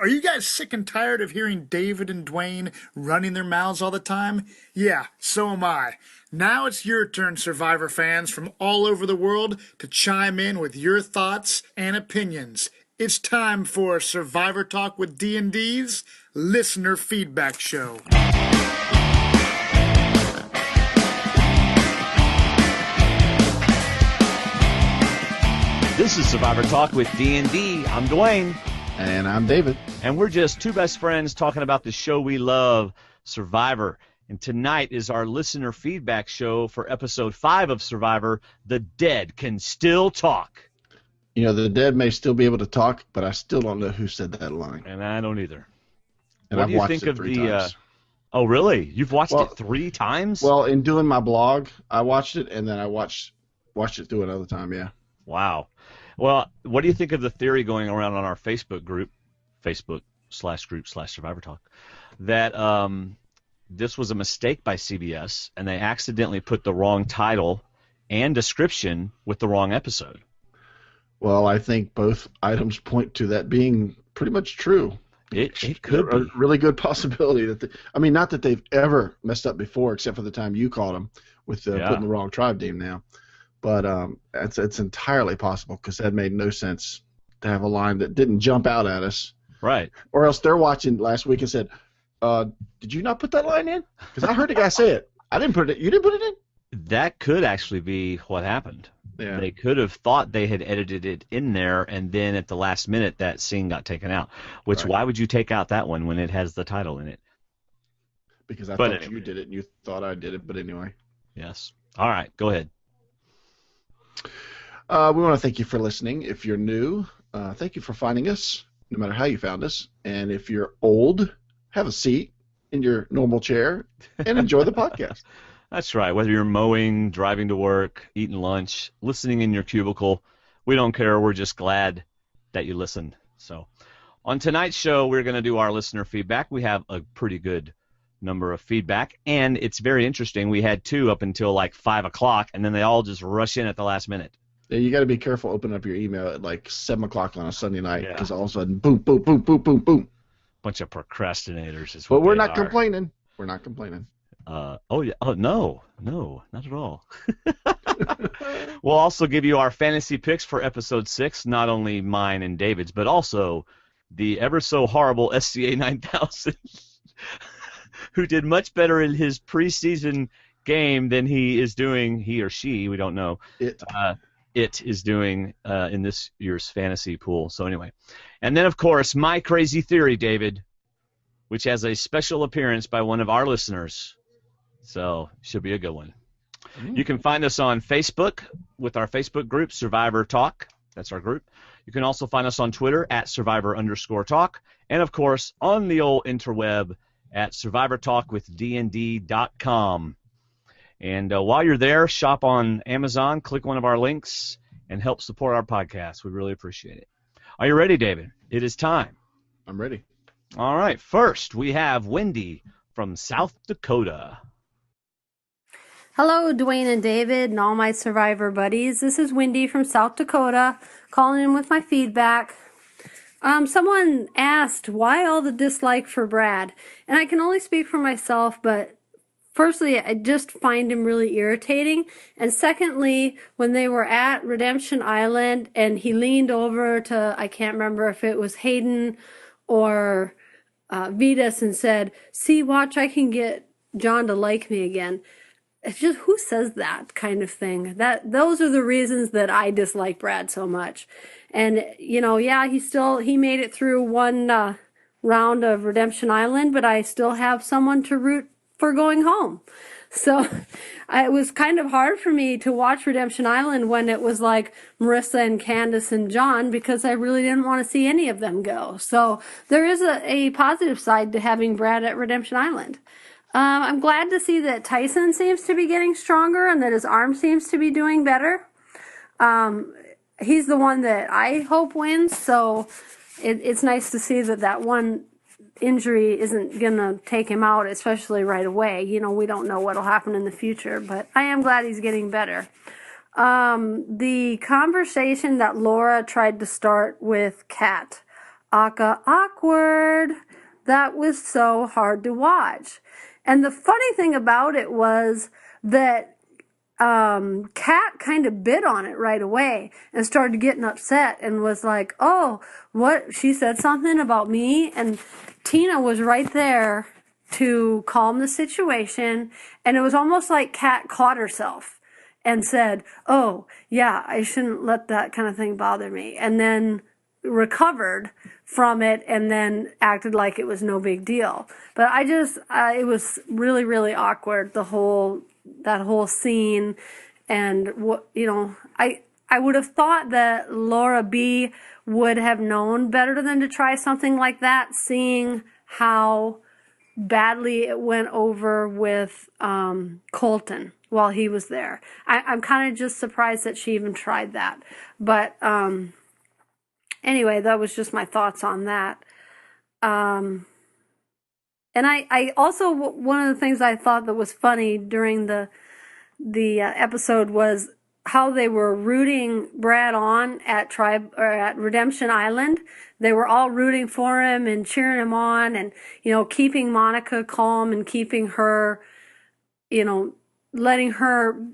Are you guys sick and tired of hearing David and Dwaine running their mouths all the time? Yeah, so am I. Now it's your turn, Survivor fans from all over the world, to chime in with your thoughts and opinions. It's time for Survivor Talk with D&D's Listener Feedback Show. This is Survivor Talk with D&D. I'm Dwaine. And I'm David. And we're just two best friends talking about the show we love, Survivor. And tonight is our listener feedback show for Episode 5 of Survivor, The Dead Can Still Talk. You know, the dead may still be able to talk, but I still don't know who said that line. And I don't either. And what I've do you watched think it of 3 the, times. Oh, really? You've watched it 3 times? Well, in doing my blog, I watched it, and then I watched it through another time, yeah. Wow. Well, what do you think of the theory going around on our Facebook group, Facebook/group/Survivor Talk, that this was a mistake by CBS and they accidentally put the wrong title and description with the wrong episode? Well, I think both items point to that being pretty much true. It could a be. really good possibility that not that they've ever messed up before, except for the time you caught them with putting the wrong tribe name now. But it's entirely possible because that made no sense to have a line that didn't jump out at us. Right. Or else they're watching last week and said, did you not put that line in? Because I heard the guy say it. I didn't put it in. You didn't put it in? That could actually be what happened. Yeah. They could have thought they had edited it in there, and then at the last minute that scene got taken out. Which, Why would you take out that one when it has the title in it? Because I thought you did it, and you thought I did it. But anyway. Yes. All right. Go ahead. We want to thank you for listening. If you're new, thank you for finding us, no matter how you found us. And if you're old, have a seat in your normal chair and enjoy the podcast. That's right. Whether you're mowing, driving to work, eating lunch, listening in your cubicle, we don't care. We're just glad that you listened. So on tonight's show, we're going to do our listener feedback. We have a pretty good number of feedback, and it's very interesting. We had 2 up until like 5 o'clock, and then they all just rush in at the last minute. Yeah, you got to be careful opening up your email at like 7 o'clock on a Sunday night because all of a sudden, boom, boom, boom, boom, boom, boom. Bunch of procrastinators is what But we're not complaining. We're not complaining. Oh, yeah. Oh, no, not at all. We'll also give you our fantasy picks for Episode 6, not only mine and David's, but also the ever-so-horrible SCA 9000, who did much better in his preseason game than he or she, we don't know. It is doing in this year's fantasy pool. So anyway. And then, of course, My Crazy Theory, David, which has a special appearance by one of our listeners. So should be a good one. You can find us on Facebook with our Facebook group, Survivor Talk. That's our group. You can also find us on Twitter at Survivor_Talk. And, of course, on the old interweb at SurvivorTalkWithDND.com. And while you're there, shop on Amazon, click one of our links, and help support our podcast. We really appreciate it. Are you ready, David? It is time. I'm ready. All right. First, we have Wendy from South Dakota. Hello, Dwaine and David and all my Survivor buddies. This is Wendy from South Dakota calling in with my feedback. Someone asked why all the dislike for Brad, and I can only speak for myself, but firstly, I just find him really irritating. And secondly, when they were at Redemption Island and he leaned over to, I can't remember if it was Hayden or Vitas and said, see, watch, I can get John to like me again. It's just, who says that kind of thing? Those are the reasons that I dislike Brad so much. And, he made it through one round of Redemption Island, but I still have someone to root for going home. So it was kind of hard for me to watch Redemption Island when it was like Marissa and Candace and John, because I really didn't want to see any of them go. So there is a positive side to having Brad at Redemption Island. I'm glad to see that Tyson seems to be getting stronger and that his arm seems to be doing better. He's the one that I hope wins, so it's nice to see that one injury isn't going to take him out, especially right away. We don't know what will happen in the future, but I am glad he's getting better. The conversation that Laura tried to start with Kat awkward. That was so hard to watch. And the funny thing about it was that Kat kind of bit on it right away and started getting upset and was like, oh, what? She said something about me. And Tina was right there to calm the situation. And it was almost like Kat caught herself and said, oh, yeah, I shouldn't let that kind of thing bother me. And then recovered from it and then acted like it was no big deal. But it was really, really awkward, that whole scene. And what, I would have thought that Laura B would have known better than to try something like that, seeing how badly it went over with Colton while he was there. I'm kind of just surprised that she even tried that. But anyway, that was just my thoughts on that. And I also, one of the things I thought that was funny during the episode was how they were rooting Brad on at Redemption Island. They were all rooting for him and cheering him on, and keeping Monica calm and keeping her, letting her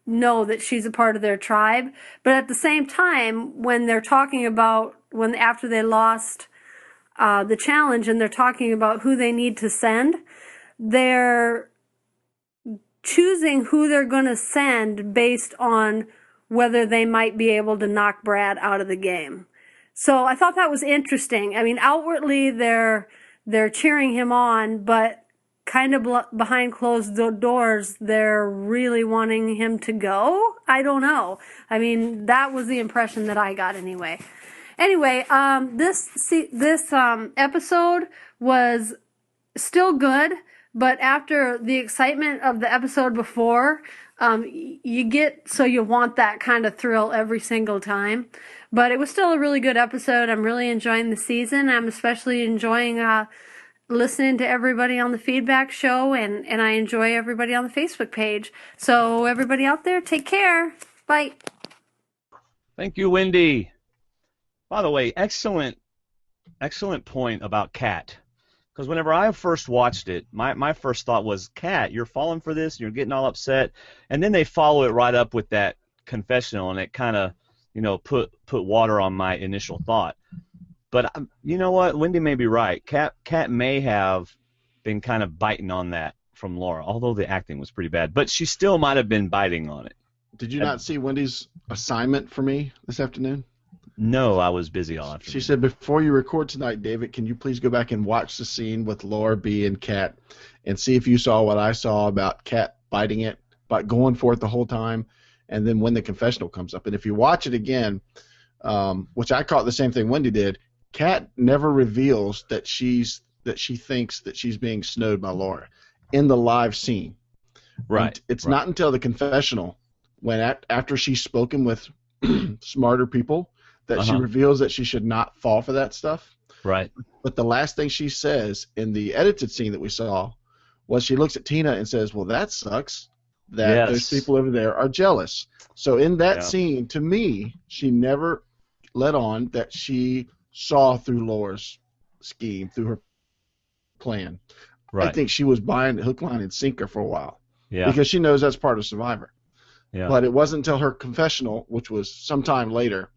know that she's a part of their tribe. But at the same time, when they're talking about after they lost the challenge and they're talking about who they need to send, they're choosing who they're going to send based on whether they might be able to knock Brad out of the game. So I thought that was interesting. I mean, outwardly they're cheering him on, but kind of behind closed doors, they're really wanting him to go. I don't know. I mean, that was the impression that I got anyway. Anyway, this episode was still good, but after the excitement of the episode before, you want that kind of thrill every single time. But it was still a really good episode. I'm really enjoying the season. I'm especially enjoying listening to everybody on the feedback show, and I enjoy everybody on the Facebook page. So everybody out there, take care. Bye. Thank you, Wendy. By the way, excellent point about Kat. Because whenever I first watched it, my first thought was, Kat, you're falling for this, and you're getting all upset. And then they follow it right up with that confessional, and it kind of, put water on my initial thought. But you know what? Wendy may be right. Kat may have been kind of biting on that from Laura, although the acting was pretty bad. But she still might have been biting on it. Did you not see Wendy's assignment for me this afternoon? No, I was busy all afternoon. She said, before you record tonight, David, can you please go back and watch the scene with Laura B and Kat and see if you saw what I saw about Kat biting it, but going for it the whole time, and then when the confessional comes up. And if you watch it again, which I caught the same thing Wendy did, Kat never reveals that she thinks that she's being snowed by Laura in the live scene. Right. And it's not until the confessional, when after she's spoken with smarter people, that she reveals that she should not fall for that stuff. Right. But the last thing she says in the edited scene that we saw was she looks at Tina and says, well, that sucks that those people over there are jealous. So in that scene, to me, she never let on that she saw through Laura's scheme, through her plan. Right. I think she was buying the hook, line, and sinker for a while. Yeah. Because she knows that's part of Survivor. Yeah. But it wasn't until her confessional, which was sometime later,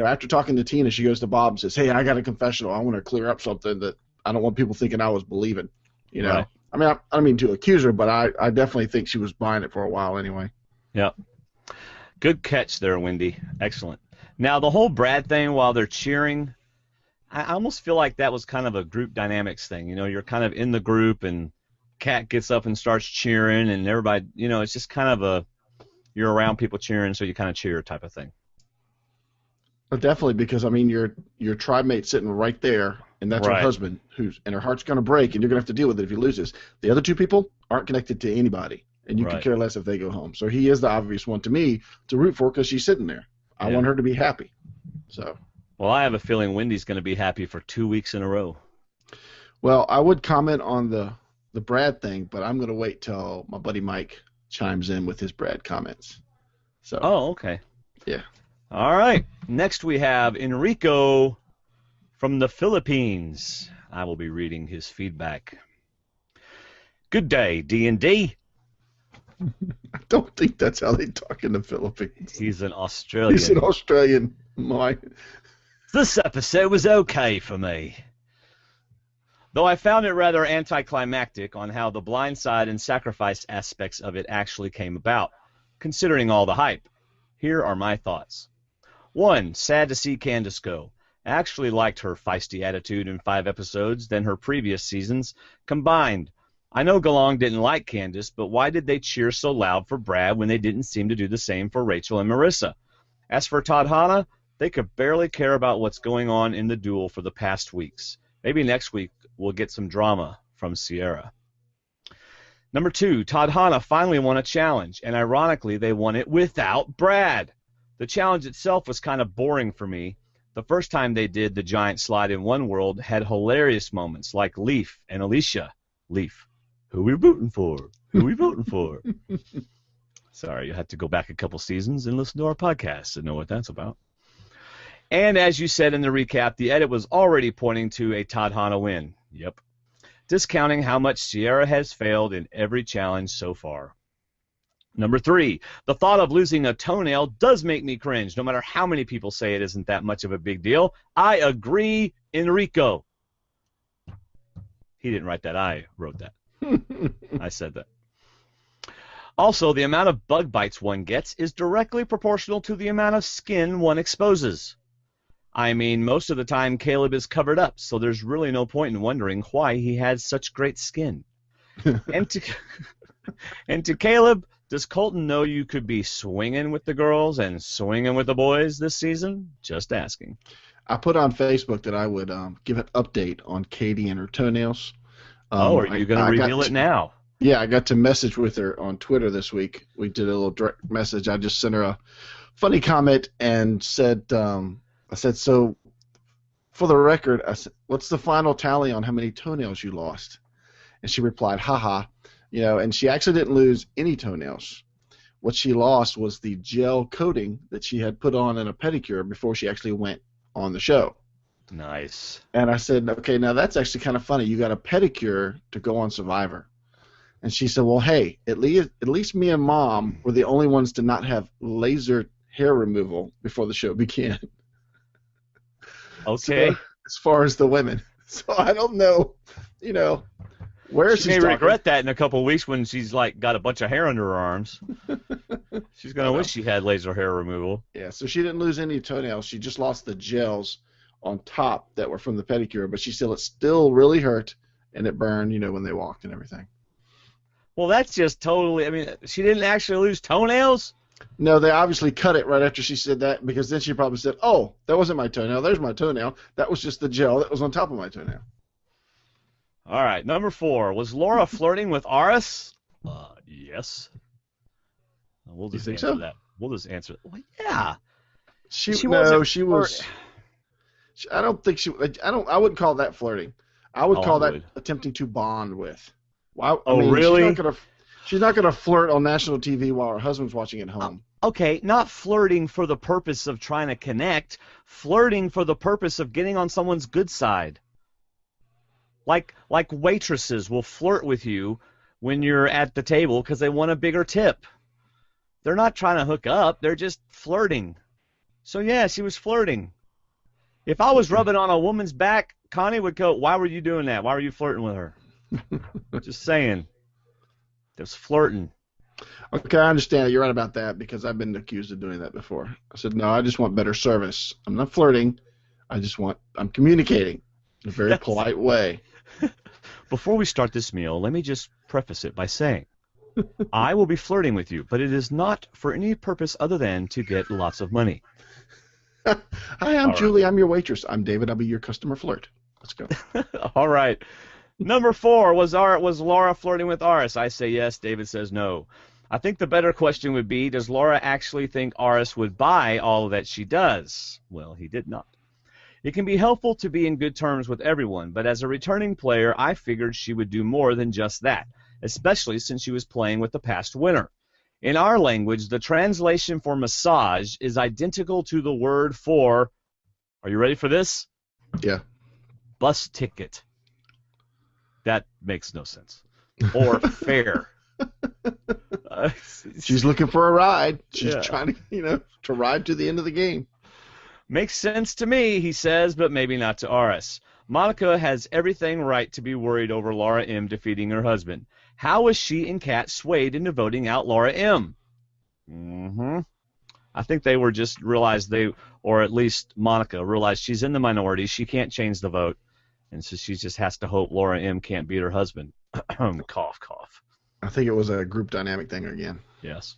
after talking to Tina, she goes to Bob and says, hey, I got a confessional. I want to clear up something that I don't want people thinking I was believing. Right. I mean, I don't mean to accuse her, but I definitely think she was buying it for a while anyway. Yeah. Good catch there, Wendy. Excellent. Now, the whole Brad thing while they're cheering, I almost feel like that was kind of a group dynamics thing. You're kind of in the group, and Kat gets up and starts cheering, and everybody, it's just kind of you're around people cheering, so you kind of cheer type of thing. But definitely, because, your tribe mate's sitting right there, and that's her husband, and her heart's going to break, and you're going to have to deal with it if he loses. The other two people aren't connected to anybody, and you could care less if they go home. So he is the obvious one to me to root for because she's sitting there. I want her to be happy. So. Well, I have a feeling Wendy's going to be happy for 2 weeks in a row. Well, I would comment on the Brad thing, but I'm going to wait till my buddy Mike chimes in with his Brad comments. So. Oh, okay. Yeah. All right. Next we have Enrico From the Philippines, I will be reading his feedback. Good day, D&D. I don't think that's how they talk in the Philippines. He's an Australian. He's an Australian. This episode was okay for me. Though I found it rather anticlimactic on how the blindside and sacrifice aspects of it actually came about, considering all the hype. Here are my thoughts. 1. Sad to see Candace go. I actually liked her feisty attitude in 5 episodes than her previous seasons combined. I know Galong didn't like Candace, but why did they cheer so loud for Brad when they didn't seem to do the same for Rachel and Marissa? As for Tadhana, they could barely care about what's going on in the duel for the past weeks. Maybe next week we'll get some drama from Sierra. Number 2, Tadhana finally won a challenge, and ironically they won it without Brad. The challenge itself was kind of boring for me. The first time they did the giant slide in one world had hilarious moments like Leaf and Alicia. Leaf, who we rooting for? Who we voting for? Sorry, you had to go back a couple seasons and listen to our podcast to know what that's about. And as you said in the recap, the edit was already pointing to a Tadhana win. Yep. Discounting how much Sierra has failed in every challenge so far. Number 3, the thought of losing a toenail does make me cringe, no matter how many people say it isn't that much of a big deal. I agree, Enrico. He didn't write that. I wrote that. I said that. Also, the amount of bug bites one gets is directly proportional to the amount of skin one exposes. I mean, most of the time Caleb is covered up, so there's really no point in wondering why he has such great skin. And to Caleb, does Colton know you could be swinging with the girls and swinging with the boys this season? Just asking. I put on Facebook that I would give an update on Katie and her toenails. Are you going to reveal it now? Yeah, I got to message with her on Twitter this week. We did a little direct message. I just sent her a funny comment and said, I said, so for the record, I said, what's the final tally on how many toenails you lost? And she replied, haha. And she actually didn't lose any toenails. What she lost was the gel coating that she had put on in a pedicure before she actually went on the show. Nice. And I said, okay, now that's actually kind of funny. You got a pedicure to go on Survivor. And she said, well, hey, at least me and Mom were the only ones to not have laser hair removal before the show began. Okay. So, as far as the women. So I don't know, where she may regret that in a couple of weeks when she's got a bunch of hair under her arms. She's going to wish she had laser hair removal. Yeah, so she didn't lose any toenails. She just lost the gels on top that were from the pedicure, but she said it still really hurt and it burned, when they walked and everything. Well, that's just totally, she didn't actually lose toenails? No, they obviously cut it right after she said that, because then she probably said, oh, that wasn't my toenail. There's my toenail. That was just the gel that was on top of my toenail. All right, number 4. Was Laura flirting with Aris? Yes. We'll just answer that. We'll just answer it. Well, yeah. She was. I don't think she. I wouldn't call that flirting. I would call that attempting to bond with. Wow. Really? She's not gonna flirt on national TV while her husband's watching at home. Okay, not flirting for the purpose of trying to connect. Flirting for the purpose of getting on someone's good side. Like waitresses will flirt with you when you're at the table because they want a bigger tip. They're not trying to hook up. They're just flirting. So, yeah, she was flirting. If I was rubbing on a woman's back, Connie would go, why were you doing that? Why were you flirting with her? Just saying. It was flirting. Okay, I understand. You're right about that because I've been accused of doing that before. I said, no, I just want better service. I'm not flirting. I'm communicating in a very polite way. Before we start this meal, let me just preface it by saying, I will be flirting with you, but it is not for any purpose other than to get lots of money. Hi, I'm Julie. I'm your waitress. I'm David. I'll be your customer flirt. Let's go. All right. Number 4, was Laura flirting with Aris? I say yes. David says no. I think the better question would be, does Laura actually think Aris would buy all that she does? Well, he did not. It can be helpful to be in good terms with everyone, but as a returning player, I figured she would do more than just that, especially since she was playing with the past winner. In our language, the translation for massage is identical to the word for, are you ready for this? Yeah. bus ticket. That makes no sense. Or fare. She's looking for a ride. She's trying to ride to the end of the game. Makes sense to me, he says, but maybe not to RS. Monica has everything right to be worried over Laura M. defeating her husband. How was she and Kat swayed into voting out Laura M? I think they were just realized or at least Monica realized she's in the minority. She can't change the vote. And so she just has to hope Laura M. can't beat her husband. Cough, cough. I think it was a group dynamic thing again. Yes.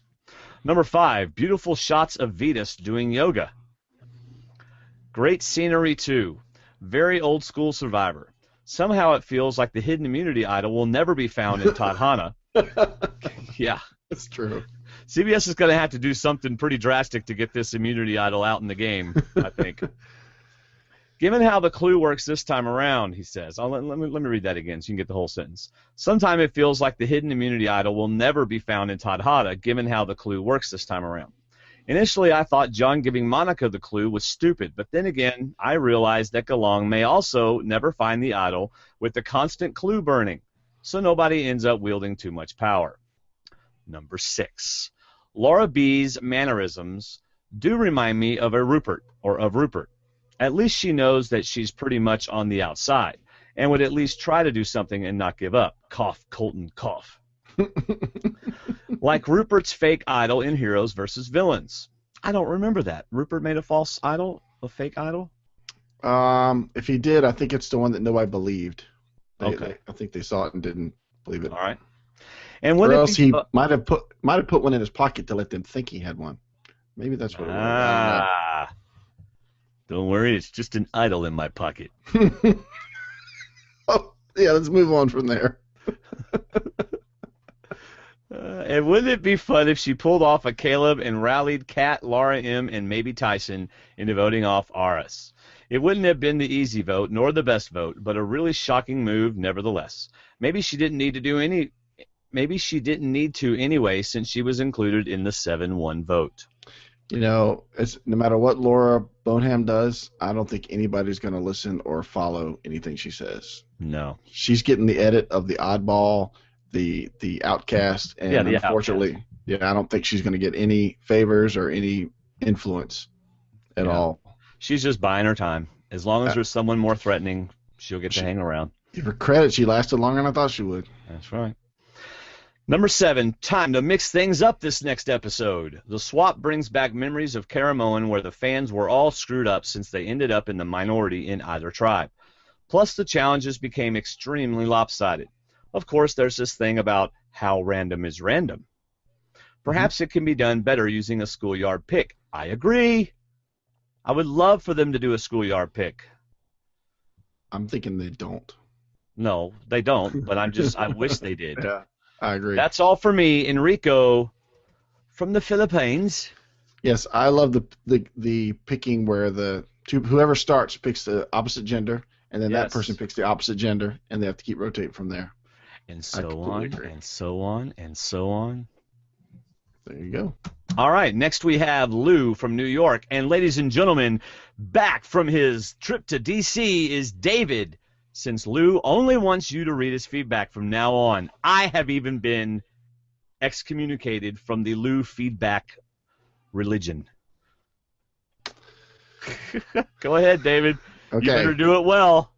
Number 5, beautiful shots of Vetus doing yoga. Great scenery, too. Very old school Survivor. Somehow it feels like the hidden immunity idol will never be found in Tadhana. Yeah. That's true. CBS is going to have to do something pretty drastic to get this immunity idol out in the game, I think. Given how the clue works this time around, he says. Let me read that again so you can get the whole sentence. Sometime it feels like the hidden immunity idol will never be found in Tadhana, given how the clue works this time around. Initially, I thought John giving Monica the clue was stupid, but then again, I realized that Galong may also never find the idol with the constant clue burning, so nobody ends up wielding too much power. Number 6. Laura B's mannerisms do remind me of Rupert. At least she knows that she's pretty much on the outside, and would at least try to do something and not give up. Cough, Colton, cough. Like Rupert's fake idol in Heroes versus Villains. I don't remember that. Rupert made a false idol? A fake idol? If he did, I think it's the one that nobody believed. Okay. I think they saw it and didn't believe it. All right. And or else he might have put one in his pocket to let them think he had one. Maybe that's what it was. Don't worry, it's just an idol in my pocket. Oh, yeah, let's move on from there. And wouldn't it be fun if she pulled off a Caleb and rallied Kat, Laura M., and maybe Tyson into voting off RS? It wouldn't have been the easy vote, nor the best vote, but a really shocking move nevertheless. Maybe she didn't need to anyway, since she was included in the 7-1 vote. No matter what Laura Boneham does, I don't think anybody's going to listen or follow anything she says. No. She's getting the edit of the oddball, the outcast, and unfortunately, outcast. I don't think she's going to get any favors or any influence at all. She's just buying her time. As long as there's someone more threatening, she'll get to hang around. Give her credit, she lasted longer than I thought she would. That's right. Number 7, time to mix things up this next episode. The swap brings back memories of Caramoan where the fans were all screwed up since they ended up in the minority in either tribe. Plus, the challenges became extremely lopsided. Of course, there's this thing about how random is random. Perhaps it can be done better using a schoolyard pick. I agree. I would love for them to do a schoolyard pick. I'm thinking they don't. No, they don't, but I wish they did. Yeah, I agree. That's all for me, Enrico from the Philippines. Yes, I love the picking where whoever starts picks the opposite gender, and then that person picks the opposite gender, and they have to keep rotating from there. And so on, and so on, and so on. There you go. All right, next we have Lou from New York. And ladies and gentlemen, back from his trip to D.C. is David. Since Lou only wants you to read his feedback from now on, I have even been excommunicated from the Lou feedback religion. Go ahead, David. Okay. You better do it well.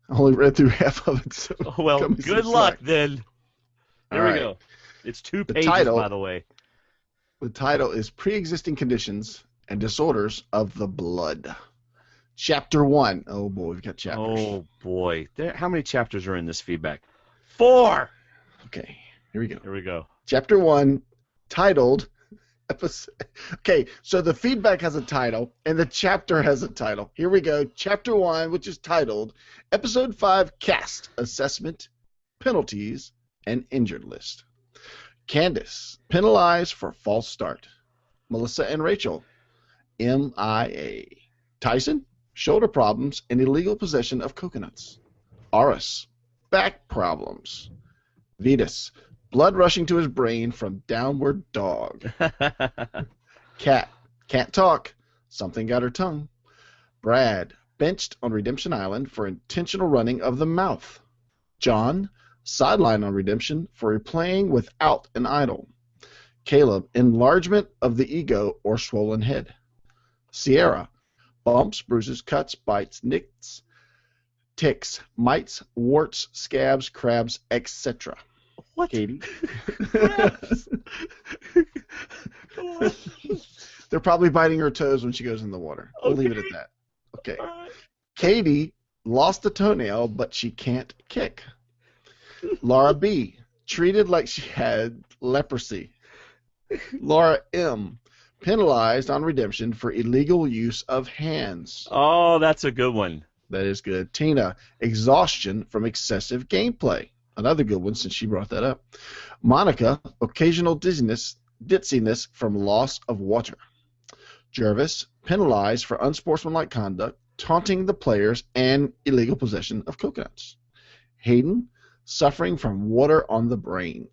I only read through half of it. So well, good luck then. Here we go. It's 2 pages, by the way. The title is Pre-Existing Conditions and Disorders of the Blood. Chapter 1. Oh, boy, we've got chapters. Oh, boy. How many chapters are in this feedback? 4! Okay, here we go. Here we go. Chapter 1, titled... Okay, so the feedback has a title, and the chapter has a title. Here we go. Chapter 1, which is titled Episode 5, Cast, Assessment, Penalties, and Injured List. Candace, penalized for false start. Melissa and Rachel, MIA. Tyson, shoulder problems and illegal possession of coconuts. Aris, back problems. Vetus, blood rushing to his brain from downward dog. Cat, can't talk. Something got her tongue. Brad, benched on Redemption Island for intentional running of the mouth. John, sidelined on Redemption for replaying without an idol. Caleb, enlargement of the ego or swollen head. Sierra, bumps, bruises, cuts, bites, nicks, ticks, mites, warts, scabs, crabs, etc. What? Katie? They're probably biting her toes when she goes in the water. We'll leave it at that. Okay. Right. Katie lost a toenail, but she can't kick. Laura B. treated like she had leprosy. Laura M. penalized on Redemption for illegal use of hands. Oh, that's a good one. That is good. Tina, exhaustion from excessive gameplay. Another good one since she brought that up. Monica, occasional ditziness from loss of water. Jervis, penalized for unsportsmanlike conduct, taunting the players, and illegal possession of coconuts. Hayden, suffering from water on the brain.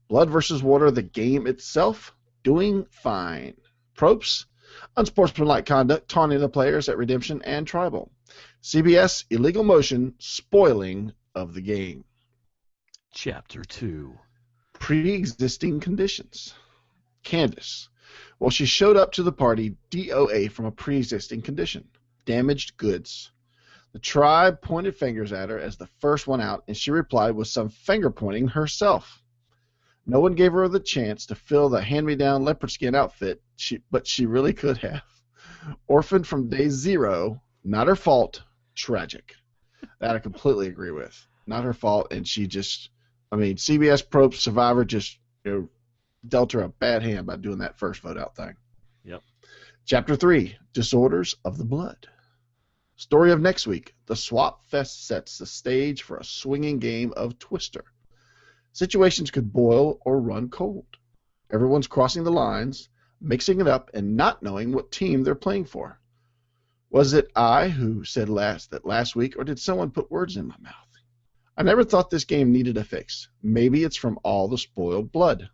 Blood versus Water, the game itself, doing fine. Propes, unsportsmanlike conduct, taunting the players at Redemption and Tribal. CBS, illegal motion, spoiling of the game. Chapter 2. Pre-existing conditions. Candace, well, she showed up to the party DOA from a pre-existing condition. Damaged goods. The tribe pointed fingers at her as the first one out, and she replied with some finger-pointing herself. No one gave her the chance to fill the hand-me-down leopard skin outfit, but she really could have. Orphaned from day zero, not her fault, tragic. That I completely agree with. Not her fault, and she just, CBS Probe Survivor just dealt her a bad hand by doing that first vote out thing. Yep. Chapter 3, Disorders of the Blood. Story of next week, the Swap Fest sets the stage for a swinging game of Twister. Situations could boil or run cold. Everyone's crossing the lines, mixing it up, and not knowing what team they're playing for. Was it I who said last week, or did someone put words in my mouth? I never thought this game needed a fix. Maybe it's from all the spoiled blood.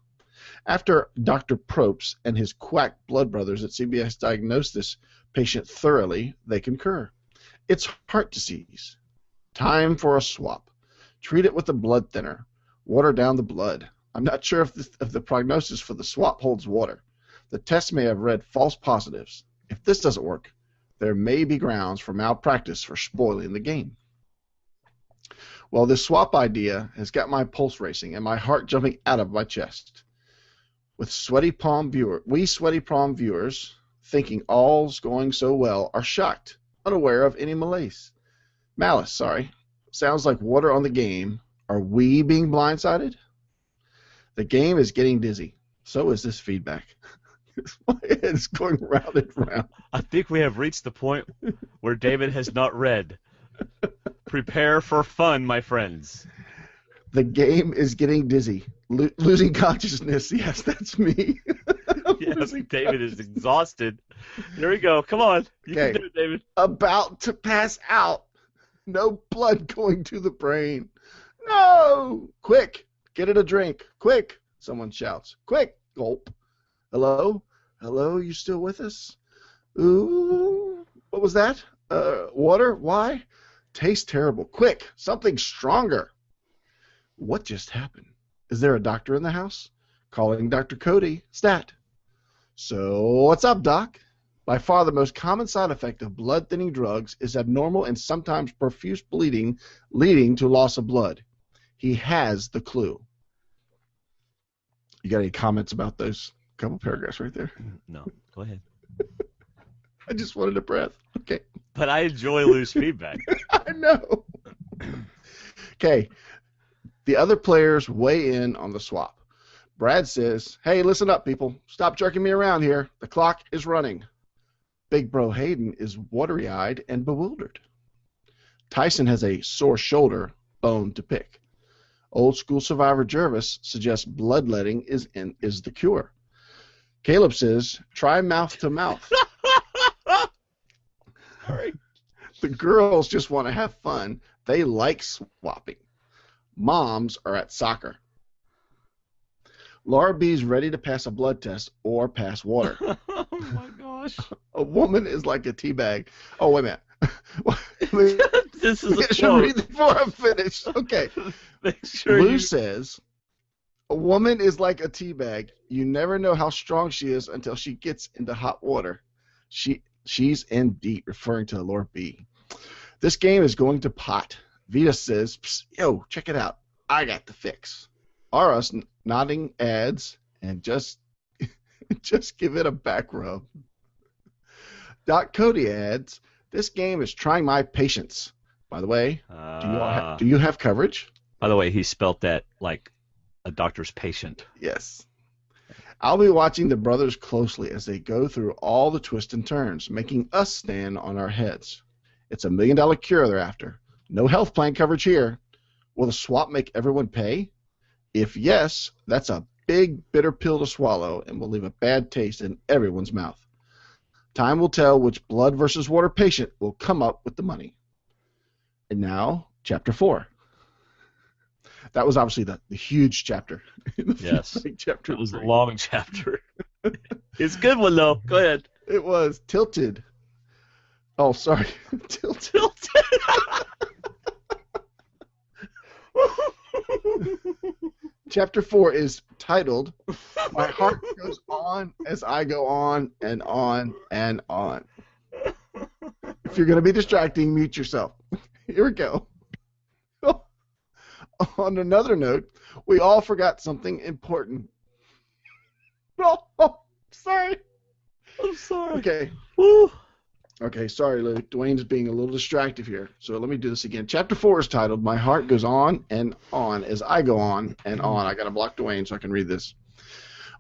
After Dr. Propes and his quack blood brothers at CBS diagnosed this patient thoroughly, they concur. It's heart disease. Time for a swap. Treat it with a blood thinner. Water down the blood. I'm not sure if the prognosis for the swap holds water. The test may have read false positives. If this doesn't work, there may be grounds for malpractice for spoiling the game. Well, this swap idea has got my pulse racing and my heart jumping out of my chest. We sweaty palm viewers, thinking all's going so well, are shocked, unaware of any malice. Sounds like water on the game. Are we being blindsided? The game is getting dizzy. So is this feedback. My head's going round and round. I think we have reached the point where David has not read. Prepare for fun, my friends. The game is getting dizzy. Losing consciousness. Yes, that's me. Yes, David is exhausted. Here we go. Come on. You can do it, David. About to pass out. No blood going to the brain. No! Quick! Get it a drink. Quick! Someone shouts. Quick! Gulp. Hello? Hello? You still with us? Ooh. What was that? Water? Why? Tastes terrible. Quick! Something stronger. What just happened? Is there a doctor in the house? Calling Dr. Cody. Stat. So, what's up, Doc? By far the most common side effect of blood-thinning drugs is abnormal and sometimes profuse bleeding leading to loss of blood. He has the clue. You got any comments about those couple paragraphs right there? No. Go ahead. I just wanted a breath. Okay. But I enjoy loose feedback. I know. Okay. The other players weigh in on the swap. Brad says, hey, listen up, people. Stop jerking me around here. The clock is running. Big Bro Hayden is watery-eyed and bewildered. Tyson has a sore shoulder bone to pick. Old school survivor Jervis suggests bloodletting is the cure. Caleb says, try mouth to mouth. All right. The girls just want to have fun. They like swapping. Moms are at soccer. Laura B's ready to pass a blood test or pass water. Oh my gosh. A woman is like a tea bag. Oh, wait a minute. This is a I should quote. read before I'm finished. Okay. Make sure Lou you... says, "A woman is like a tea bag. You never know how strong she is until she gets into hot water. She's in deep," referring to Lord B. "This game is going to pot." Vita says, "Psst, yo, check it out. I got the fix." Aras nodding adds, "And just give it a back rub." Doc Cody adds, "This game is trying my patience." By the way, do you have coverage? By the way, he spelt that like a doctor's patient. Yes. "I'll be watching the brothers closely as they go through all the twists and turns, making us stand on our heads. It's $1 million cure they're after. No health plan coverage here. Will the swap make everyone pay? If yes, that's a big, bitter pill to swallow and will leave a bad taste in everyone's mouth. Time will tell which blood versus water patient will come up with the money." And now, Chapter 4. That was obviously the huge chapter. Yes. Chapter It was a 3. long chapter. It's a good one, though. Go ahead. It was Tilted. Oh, sorry. Tilted. Chapter 4 is titled, "My Heart Goes On as I Go On and On and On." If you're going to be distracting, mute yourself. Here we go. On another note, we all forgot something important. Oh, sorry. I'm sorry. Okay. Woo. Okay, sorry, Lou. Dwayne's being a little distracted here. So let me do this again. Chapter 4 is titled, "My Heart Goes On and On as I Go On and On." I got to block Dwayne so I can read this.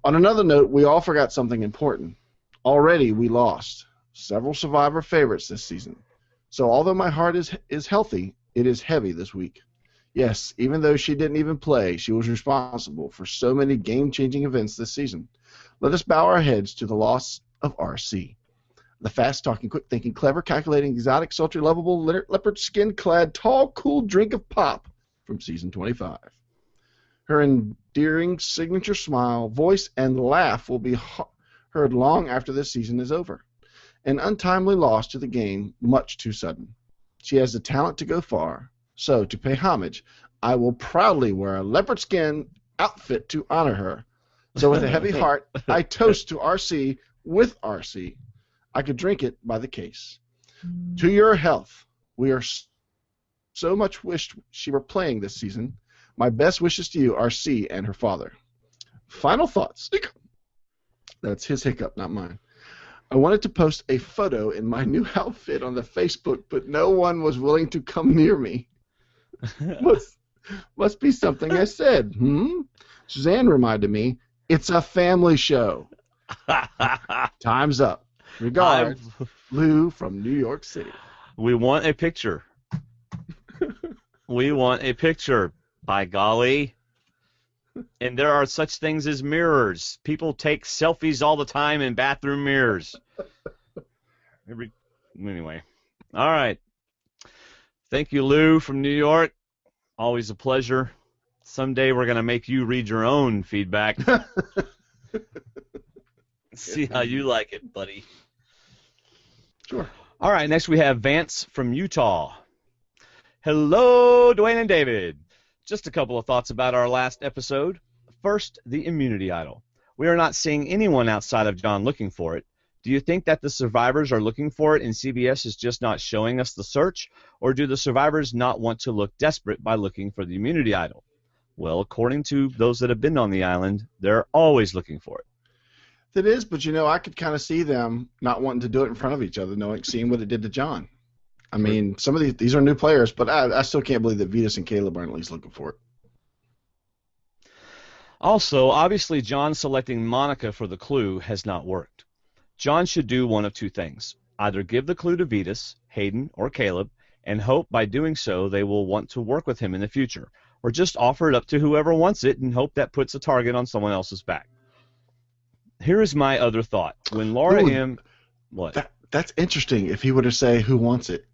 On another note, we all forgot something important. Already we lost several Survivor favorites this season. So although my heart is healthy, it is heavy this week. Yes, even though she didn't even play, she was responsible for so many game-changing events this season. Let us bow our heads to the loss of RC. The fast-talking, quick-thinking, clever, calculating, exotic, sultry, lovable, leopard skin-clad, tall, cool drink of pop from Season 25. Her endearing signature smile, voice, and laugh will be heard long after this season is over. An untimely loss to the game, much too sudden. She has the talent to go far, so to pay homage, I will proudly wear a leopard skin outfit to honor her. So with a heavy heart, I toast to RC with RC. I could drink it by the case. To your health. We are so much wished she were playing this season. My best wishes to you, RC and her father. Final thoughts. That's his hiccup, not mine. I wanted to post a photo in my new outfit on the Facebook, but no one was willing to come near me. Must be something I said. Suzanne reminded me, it's a family show. Time's up. Regards, Lou from New York City. We want a picture. We want a picture, by golly. And there are such things as mirrors. People take selfies all the time in bathroom mirrors. Anyway. All right. Thank you, Lou from New York. Always a pleasure. Someday we're going to make you read your own feedback. See how you like it, buddy. Sure. All right, next we have Vance from Utah. Hello, Dwaine and David. Just a couple of thoughts about our last episode. First, the immunity idol. We are not seeing anyone outside of John looking for it. Do you think that the survivors are looking for it and CBS is just not showing us the search? Or do the survivors not want to look desperate by looking for the immunity idol? Well, according to those that have been on the island, they're always looking for it. It is, but I could kind of see them not wanting to do it in front of each other, seeing what it did to John. I mean, some of these are new players, but I still can't believe that Vitas and Caleb aren't at least looking for it. Also, obviously, John selecting Monica for the clue has not worked. John should do one of two things. Either give the clue to Vitas, Hayden, or Caleb, and hope by doing so they will want to work with him in the future, or just offer it up to whoever wants it and hope that puts a target on someone else's back. Here is my other thought. When Laura M... What? That's interesting if he were to say who wants it.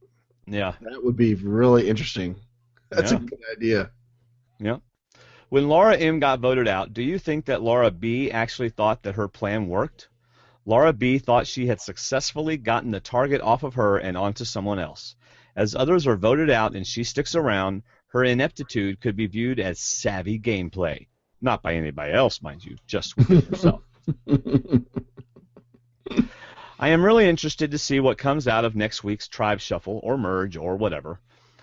Yeah. That would be really interesting. That's a good idea. Yeah. When Laura M got voted out, do you think that Laura B actually thought that her plan worked? Laura B. thought she had successfully gotten the target off of her and onto someone else. As others are voted out and she sticks around, her ineptitude could be viewed as savvy gameplay. Not by anybody else, mind you, just within herself. I am really interested to see what comes out of next week's tribe shuffle or merge or whatever.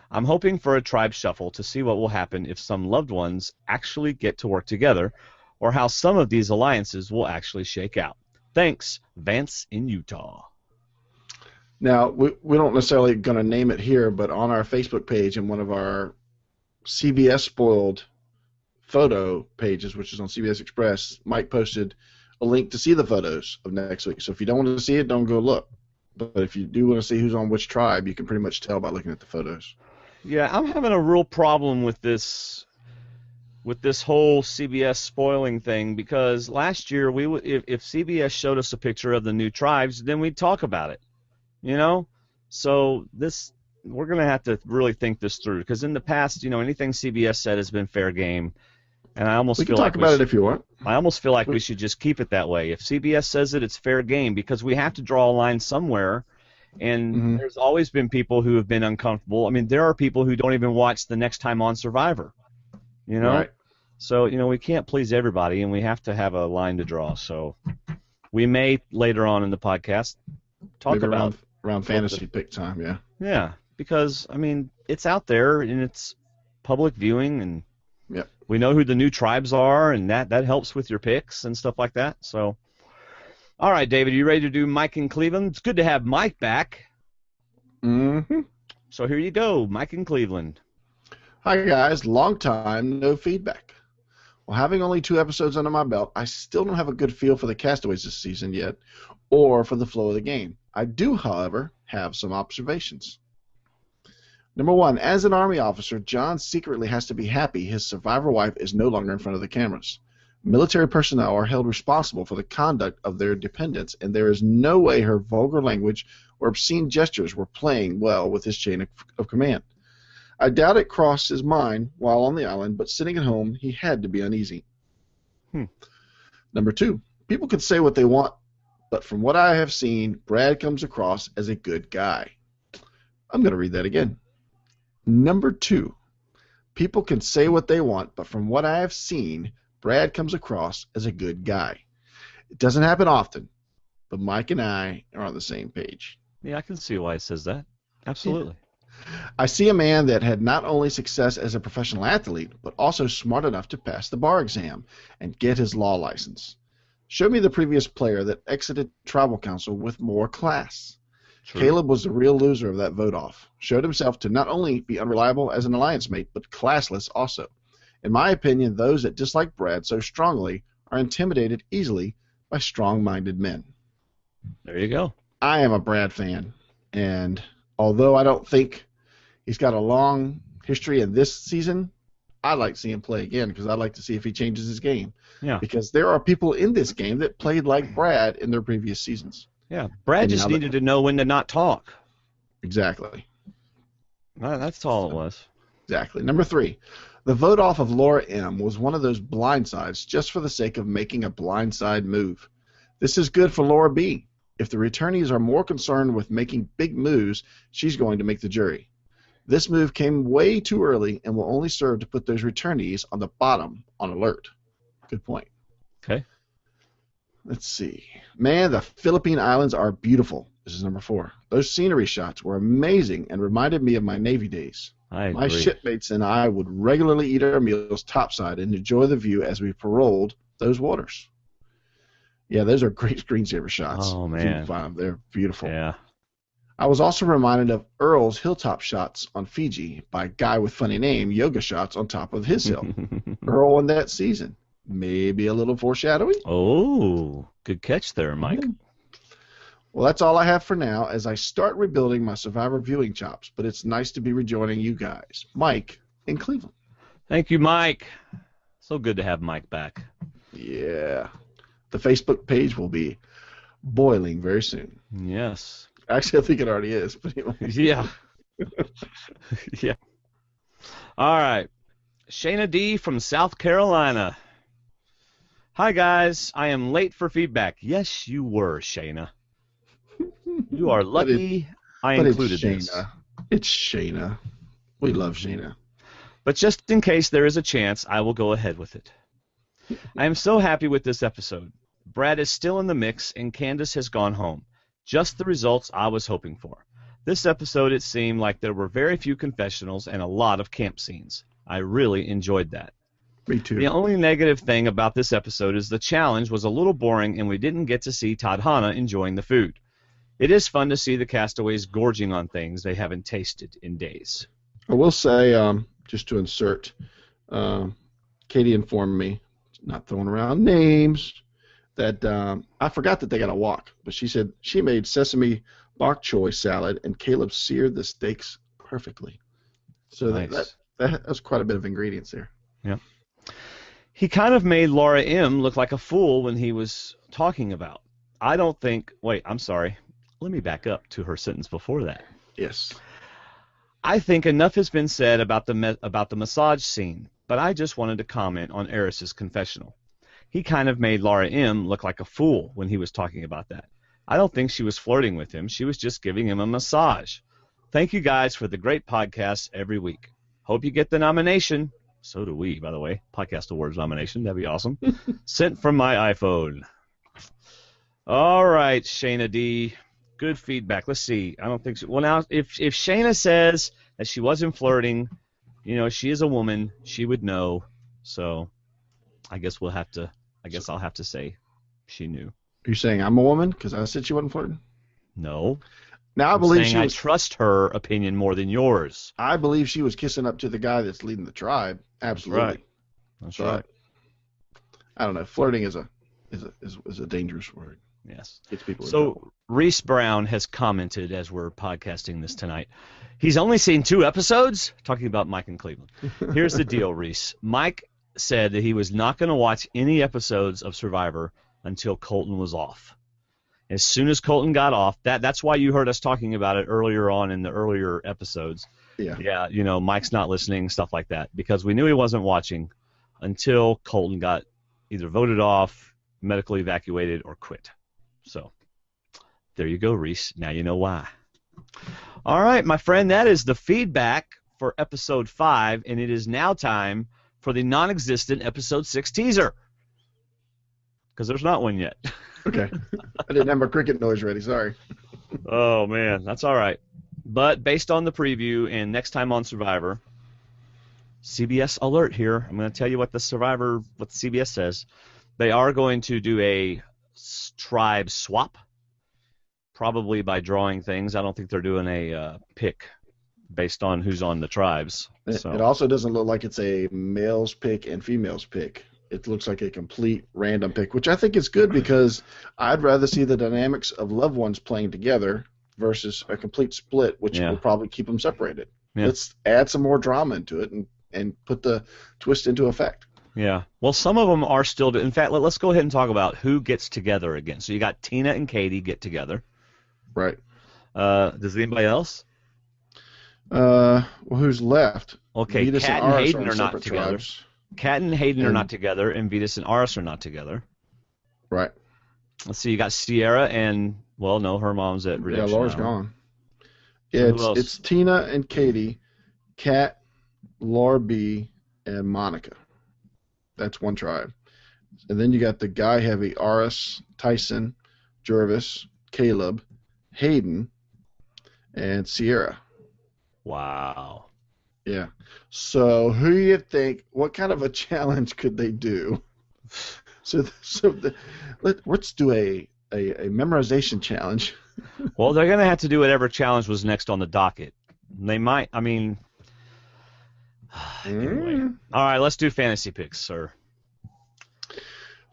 I'm hoping for a tribe shuffle to see what will happen if some loved ones actually get to work together, or how some of these alliances will actually shake out. Thanks, Vance in Utah. Now, we don't necessarily going to name it here, but on our Facebook page and one of our CBS spoiled photo pages, which is on CBS Express, Mike posted a link to see the photos of next week. So if you don't want to see it, don't go look. But if you do want to see who's on which tribe, you can pretty much tell by looking at the photos. Yeah, I'm having a real problem with this whole CBS spoiling thing, because last year if CBS showed us a picture of the new tribes, then we'd talk about it. You know? So we're going to have to really think this through, because in the past, anything CBS said has been fair game. And I almost we feel can like talk about it if you want. I almost feel like we should just keep it that way. If CBS says it, it's fair game, because we have to draw a line somewhere. And there's always been people who have been uncomfortable. I mean, there are people who don't even watch the next time on Survivor. Right. So, we can't please everybody, and we have to have a line to draw. So we may, later on in the podcast, talk maybe about around fantasy pick time, yeah. Yeah, because, it's out there, and it's public viewing, and yep. We know who the new tribes are, and that helps with your picks and stuff like that. So, all right, David, are you ready to do Mike in Cleveland? It's good to have Mike back. Mm-hmm. So here you go, Mike in Cleveland. Hi, guys. Long time, no feedback. Well, having only 2 episodes under my belt, I still don't have a good feel for the castaways this season yet, or for the flow of the game. I do, however, have some observations. Number 1, as an Army officer, John secretly has to be happy his survivor wife is no longer in front of the cameras. Military personnel are held responsible for the conduct of their dependents, and there is no way her vulgar language or obscene gestures were playing well with his chain of command. I doubt it crossed his mind while on the island, but sitting at home, he had to be uneasy. Number 2, people can say what they want, but from what I have seen, Brad comes across as a good guy. I'm going to read that again. Number 2, people can say what they want, but from what I have seen, Brad comes across as a good guy. It doesn't happen often, but Mike and I are on the same page. Yeah, I can see why he says that. Absolutely. Yeah. I see a man that had not only success as a professional athlete, but also smart enough to pass the bar exam and get his law license. Show me the previous player that exited tribal council with more class. True. Caleb was the real loser of that vote-off. Showed himself to not only be unreliable as an alliance mate, but classless also. In my opinion, those that dislike Brad so strongly are intimidated easily by strong-minded men. There you go. I am a Brad fan, and although I don't think he's got a long history in this season, I'd like to see him play again, because I'd like to see if he changes his game. Yeah. Because there are people in this game that played like Brad in their previous seasons. Yeah, Brad just needed to know when to not talk. Exactly. That's all it was. Exactly. Number 3, the vote off of Laura M. was one of those blindsides just for the sake of making a blindside move. This is good for Laura B. If the returnees are more concerned with making big moves, she's going to make the jury. This move came way too early and will only serve to put those returnees on the bottom on alert. Good point. Okay. Let's see. Man, the Philippine Islands are beautiful. This is number 4. Those scenery shots were amazing and reminded me of my Navy days. I agree. My shipmates and I would regularly eat our meals topside and enjoy the view as we paroled those waters. Yeah, those are great screensaver shots. Oh, man. They're beautiful. Yeah. I was also reminded of Earl's hilltop shots on Fiji by Guy with Funny Name, yoga shots on top of his hill. Earl won that season. Maybe a little foreshadowing? Oh, good catch there, Mike. Well, that's all I have for now as I start rebuilding my Survivor viewing chops, but it's nice to be rejoining you guys. Mike in Cleveland. Thank you, Mike. So good to have Mike back. Yeah. The Facebook page will be boiling very soon. Yes. Actually, I think it already is. But anyway. Yeah. Yeah. All right. Shayna D from South Carolina. Hi, guys. I am late for feedback. Yes, you were, Shayna. You are lucky I included this. It's Shayna. We love Shayna. But just in case there is a chance, I will go ahead with it. I am so happy with this episode. Brad is still in the mix, and Candace has gone home. Just the results I was hoping for. This episode, it seemed like there were very few confessionals and a lot of camp scenes. I really enjoyed that. Me too. The only negative thing about this episode is the challenge was a little boring, and we didn't get to see Tadhana enjoying the food. It is fun to see the castaways gorging on things they haven't tasted in days. I will say, just to insert, Katie informed me, not throwing around names, that I forgot that they got to walk, but she said she made sesame bok choy salad and Caleb seared the steaks perfectly. So nice. that was quite a bit of ingredients there. Yeah. He kind of made Laura M. look like a fool when he was talking about. I don't think. Wait, I'm sorry. Let me back up to her sentence before that. Yes. I think enough has been said about the massage scene, but I just wanted to comment on Eris's confessional. He kind of made Laura M. look like a fool when he was talking about that. I don't think she was flirting with him. She was just giving him a massage. Thank you guys for the great podcasts every week. Hope you get the nomination. So do we, by the way. Podcast Awards nomination. That'd be awesome. Sent from my iPhone. All right, Shayna D. Good feedback. Let's see. I don't think so. Well, now, if Shayna says that she wasn't flirting, she is a woman. She would know. So I guess I'll have to say she knew. Are you saying I'm a woman because I said she wasn't flirting? No. Now I believe I trust her opinion more than yours. I believe she was kissing up to the guy that's leading the tribe. Absolutely. That's right. I don't know. Flirting is a dangerous word. Yes. Gets people. So Reese Brown has commented as we're podcasting this tonight. He's only seen 2 episodes. Talking about Mike and Cleveland. Here's the deal, Reese. Mike said that he was not going to watch any episodes of Survivor until Colton was off. As soon as Colton got off, that's why you heard us talking about it earlier on in the earlier episodes. Yeah. Yeah, Mike's not listening, stuff like that, because we knew he wasn't watching until Colton got either voted off, medically evacuated, or quit. So there you go, Reese. Now you know why. All right, my friend, that is the feedback for episode 5, and it is now time for the non-existent episode 6 teaser. Because there's not one yet. Okay. I didn't have my cricket noise ready. Sorry. Oh, man. That's all right. But based on the preview and next time on Survivor, CBS alert here. I'm going to tell you what the CBS says. They are going to do a tribe swap, probably by drawing things. I don't think they're doing a pick based on who's on the tribes. So. It also doesn't look like it's a male's pick and female's pick. It looks like a complete random pick, which I think is good because I'd rather see the dynamics of loved ones playing together versus a complete split, which will probably keep them separated. Yeah. Let's add some more drama into it and put the twist into effect. Yeah. Well, some of them are still. In fact, let's go ahead and talk about who gets together again. So you got Tina and Katie get together. Right. Does anybody else? Well, who's left? Okay, Kat and Hayden are not together. Tribes. Kat and Hayden are not together, and Vetus and Aris are not together. Right. Let's see. You got Sierra and her mom's at Redemption. Yeah, Laura's gone. Yeah, it's Tina and Katie, Kat, Laura B, and Monica. That's one tribe. And then you got the guy heavy Aris, Tyson, Jervis, Caleb, Hayden, and Sierra. Wow. Yeah. So who do you think? What kind of a challenge could they do? Let's do a memorization challenge. Well, they're going to have to do whatever challenge was next on the docket. They might. I mean. Anyway. All right, let's do fantasy picks, sir.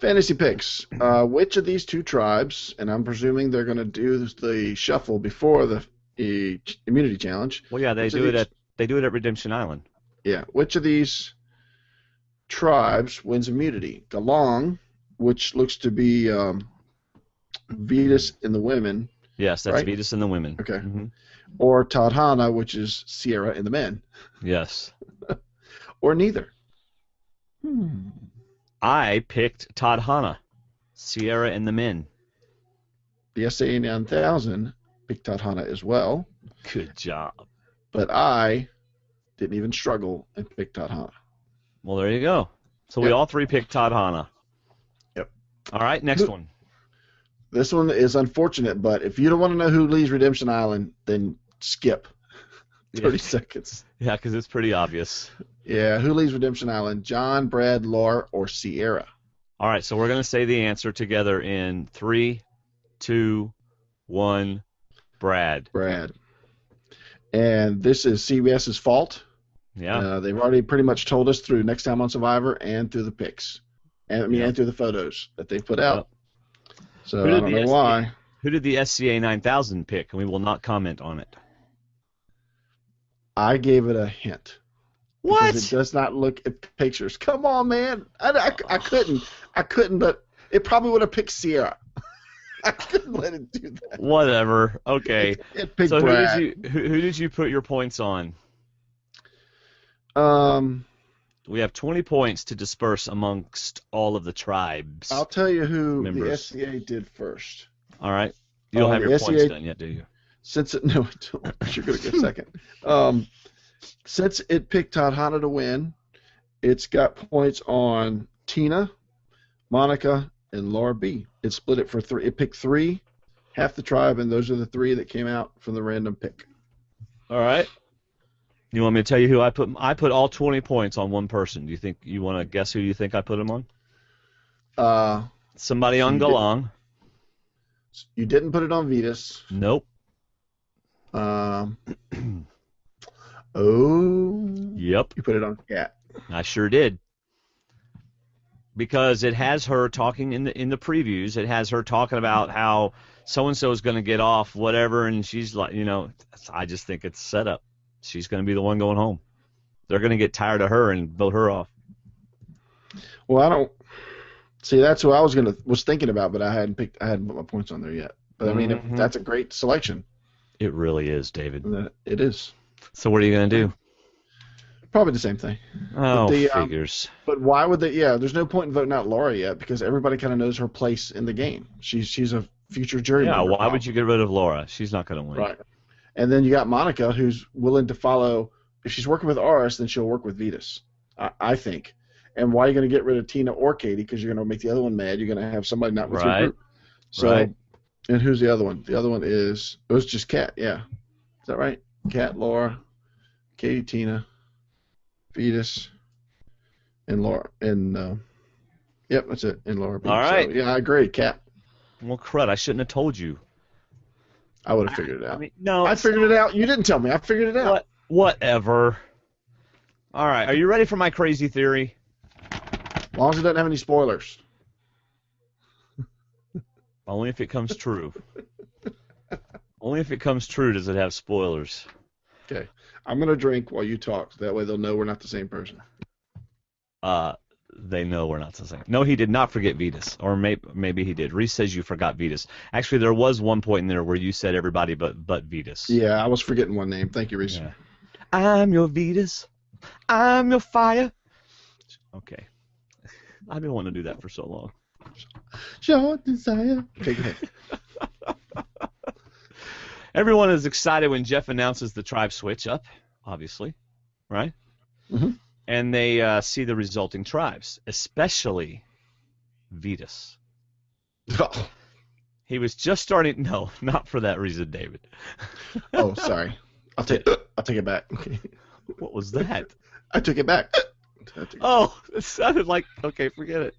Fantasy picks. Which of these 2 tribes? And I'm presuming they're going to do the shuffle before the immunity challenge. Well, yeah, they do it at Redemption Island. Yeah. Which of these tribes wins immunity? Galong, which looks to be Vetus and the women. Yes, that's right? Vetus and the women. Okay. Mm-hmm. Or Tadhana, which is Sierra and the men. Yes. Or neither. I picked Tadhana, Sierra and the men. The SCA 9000 picked Tadhana as well. Good job. But I didn't even struggle and picked Tadhana. Well, there you go. So we all three picked Tadhana. Yep. All right, next one. This one is unfortunate, but if you don't want to know who leaves Redemption Island, then skip 30 seconds. Yeah, because it's pretty obvious. Yeah, who leaves Redemption Island? John, Brad, Laura, or Sierra? All right, so we're going to say the answer together in 3, 2, 1. Brad. Brad. And this is CBS's fault. Yeah. They've already pretty much told us through Next Time on Survivor and through the pics. And and through the photos that they put out. So I don't know why. Who did the SCA 9000 pick? And we will not comment on it. I gave it a hint. What? Because it does not look at pictures. Come on, man. I couldn't, but it probably would have picked Sierra. I couldn't let it do that. Whatever. Okay. It picked so Brad. who did you put your points on? We have 20 points to disperse amongst all of the tribes. I'll tell you who members. the SCA did first. All right. You don't have your points done yet, do you? No, I don't. You're going to get second. Since it picked Tadhana to win, it's got points on Tina, Monica, and Laura B. It split it for 3. It picked 3, half the tribe, and those are the 3 that came out from the random pick. All right. You want me to tell you who I put? I put all 20 points on one person. Do you want to guess who you think I put them on? Somebody on Galang. You didn't put it on Vetus. Nope. Yep. You put it on Cat. I sure did. Because it has her talking in the previews. It has her talking about how so and so is going to get off, whatever, and she's like, I just think it's set up. She's going to be the one going home. They're going to get tired of her and vote her off. Well, I don't see. That's who I was thinking about, but I hadn't put my points on there yet. But I mean, that's a great selection. It really is, David. It is. So what are you going to do? Probably the same thing. Oh, figures. But why would they? Yeah, there's no point in voting out Laura yet because everybody kind of knows her place in the game. She's a future jury member. Yeah, why would you get rid of Laura? She's not going to win. Right. And then you got Monica, who's willing to follow. If she's working with Aris, then she'll work with Vetus, I think. And why are you going to get rid of Tina or Katie? Because you're going to make the other one mad. You're going to have somebody not with your group. So, and who's the other one? The other one it was just Kat, yeah. Is that right? Kat, Laura, Katie, Tina, Vetus, and Laura. And, yep, that's it. And Laura. All right. So, yeah, I agree, Kat. Well, crud, I shouldn't have told you. I would have figured it out. No. I figured it out. You didn't tell me. I figured it out. Whatever. All right. Are you ready for my crazy theory? As long as it doesn't have any spoilers. Only if it comes true. Only if it comes true does it have spoilers. Okay. I'm going to drink while you talk. So that way they'll know we're not the same person. They know we're not the same. No, he did not forget Vetus. Or maybe he did. Reese says you forgot Vetus. Actually, there was one point in there where you said everybody but Vetus. Yeah, I was forgetting one name. Thank you, Reese. Yeah. I'm your Vetus. I'm your fire. Okay. I've been wanting to do that for so long. Your desire. Okay, go ahead. Everyone is excited when Jeff announces the tribe switch up, obviously, right? Mm-hmm. And they see the resulting tribes, especially Vetus. Oh. He was just starting. No, not for that reason, David. Oh, sorry. I'll take it back. Okay. What was that? I took it back. Oh, it sounded like, okay, forget it.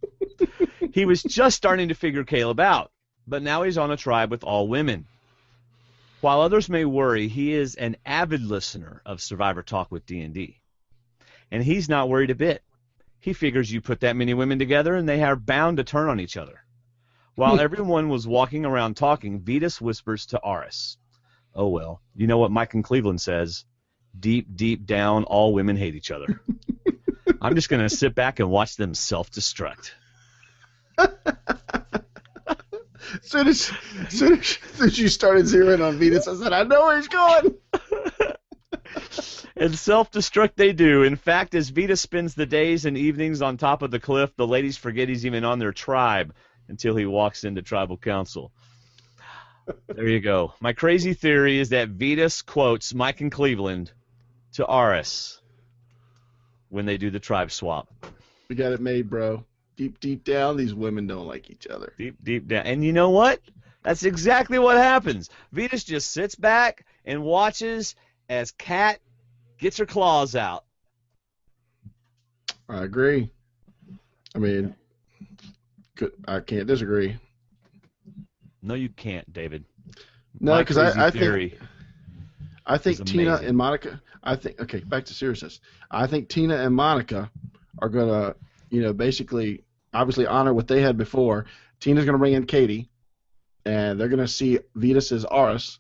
He was just starting to figure Caleb out, but now he's on a tribe with all women. While others may worry, he is an avid listener of Survivor Talk with D&D. And he's not worried a bit. He figures you put that many women together and they are bound to turn on each other. While everyone was walking around talking, Vetus whispers to Aris, "Oh well, you know what Mike and Cleveland says, deep, deep down, all women hate each other. I'm just going to sit back and watch them self-destruct." Soon as you started zeroing on Vetus, I said, I know where he's going. And self-destruct they do. In fact, as Vita spends the days and evenings on top of the cliff, the ladies forget he's even on their tribe until he walks into tribal council. There you go. My crazy theory is that Vetus quotes Mike and Cleveland to RS when they do the tribe swap. We got it made, bro. Deep down, these women don't like each other. Deep down. And you know what? That's exactly what happens. Vetus just sits back and watches as Kat gets her claws out. I agree. I mean, I can't disagree. No, you can't, David. No, because I think Tina amazing. and Monica. Okay, back to seriousness. I think Tina and Monica are gonna, basically, obviously honor what they had before. Tina's gonna bring in Katie, and they're gonna see Vetus as Aris.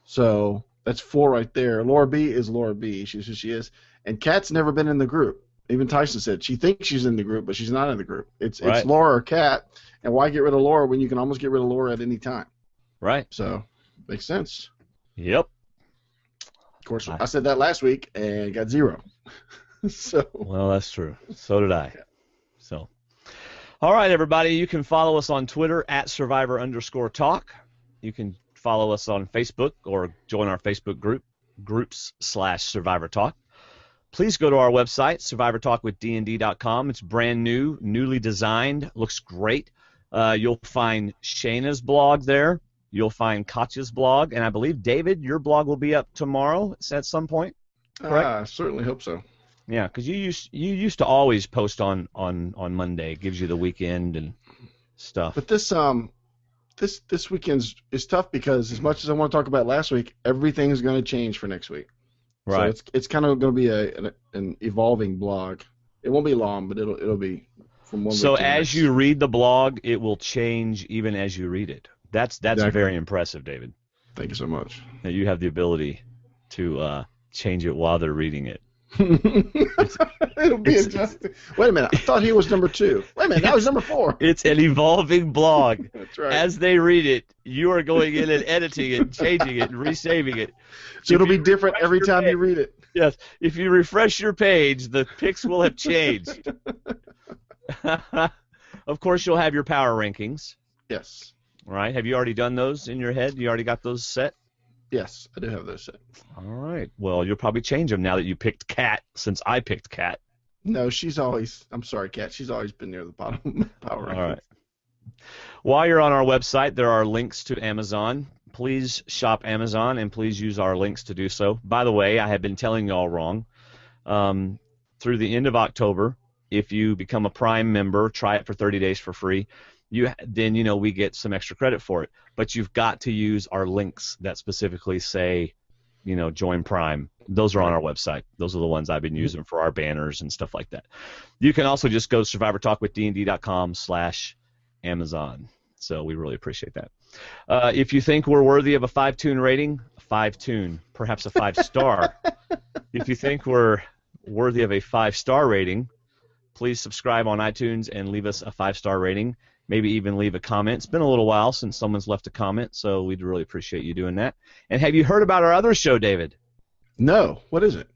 So that's 4 right there. Laura B is Laura B. She's who she is, and Kat's never been in the group. Even Tyson said she thinks she's in the group, but she's not in the group. It's Laura or Kat, and why get rid of Laura when you can almost get rid of Laura at any time? Right. So makes sense. Yep. Of course, I said that last week and got 0. So. Well, that's true. So did I. So, all right, everybody. You can follow us on Twitter at Survivor_talk. You can follow us on Facebook or join our Facebook groups/Survivor Talk. Please go to our website, survivortalkwithdnd.com. It's brand new, newly designed, looks great. You'll find Shayna's blog there. You'll find Katya's blog, and I believe, David, your blog will be up tomorrow at some point. Correct? I certainly hope so. Yeah, because you used to always post on Monday. It gives you the weekend and stuff. But this weekend is tough because as much as I want to talk about last week, everything's going to change for next week. Right. So it's kind of going to be an evolving blog. It won't be long, but it'll be from one week to the as next. you read the blog, it will change even as you read it. That's Exactly. very impressive, David. Thank you so much. That you have the ability to change it while they're reading it. It'll be adjusted. Wait a minute. I thought he was number 2. Wait a minute. That was number 4. It's an evolving blog. That's right. As they read it, you are going in and editing it, changing it, and resaving it. So it'll be different every time you read it. Yes. If you refresh your page, the pics will have changed. Of course, you'll have your power rankings. Yes. Right? Have you already done those in your head? You already got those set? Yes, I do have those set. All right. Well, you'll probably change them now that you picked Kat, since I picked Kat. No, I'm sorry, Kat. She's always been near the bottom power rankings. All right. While you're on our website, there are links to Amazon. Please shop Amazon, and please use our links to do so. By the way, I have been telling you all wrong. Through the end of October, if you become a Prime member, try it for 30 days for free. Then we get some extra credit for it. But you've got to use our links that specifically say, join Prime. Those are on our website. Those are the ones I've been using for our banners and stuff like that. You can also just go to survivortalkwithdnd.com/Amazon. So we really appreciate that. If you think we're worthy of a 5-tune rating, 5-tune, perhaps a 5-star. If you think we're worthy of a 5-star rating, please subscribe on iTunes and leave us a 5-star rating. Maybe even leave a comment. It's been a little while since someone's left a comment, so we'd really appreciate you doing that. And have you heard about our other show, David? No. What is it?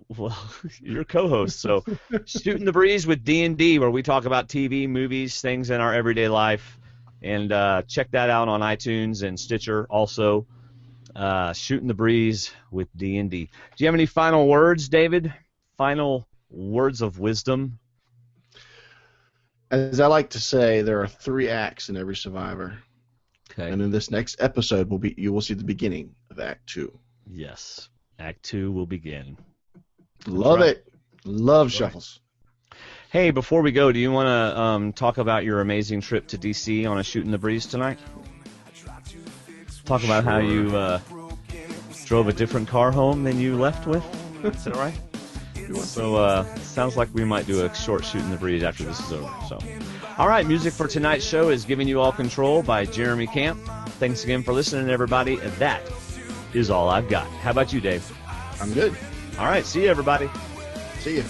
Well, you're co-host, so Shooting the Breeze with D&D, where we talk about TV, movies, things in our everyday life. And check that out on iTunes and Stitcher also. Shooting the Breeze with D&D. Do you have any final words, David? Final words of wisdom? As I like to say, there are 3 acts in every Survivor. Okay. And in this next episode, you will see the beginning of Act 2. Yes. Act 2 will begin. Love it. Love shuffles. Hey, before we go, do you want to talk about your amazing trip to D.C. on a Shooting the Breeze tonight? Talk about how you drove a different car home than you left with? Is that right? So sounds like we might do a short Shooting the Breeze after this is over. So, all right, music for tonight's show is Giving You All Control by Jeremy Camp. Thanks again for listening, everybody. That is all I've got. How about you, Dave? I'm good. All right, see you, everybody. See you.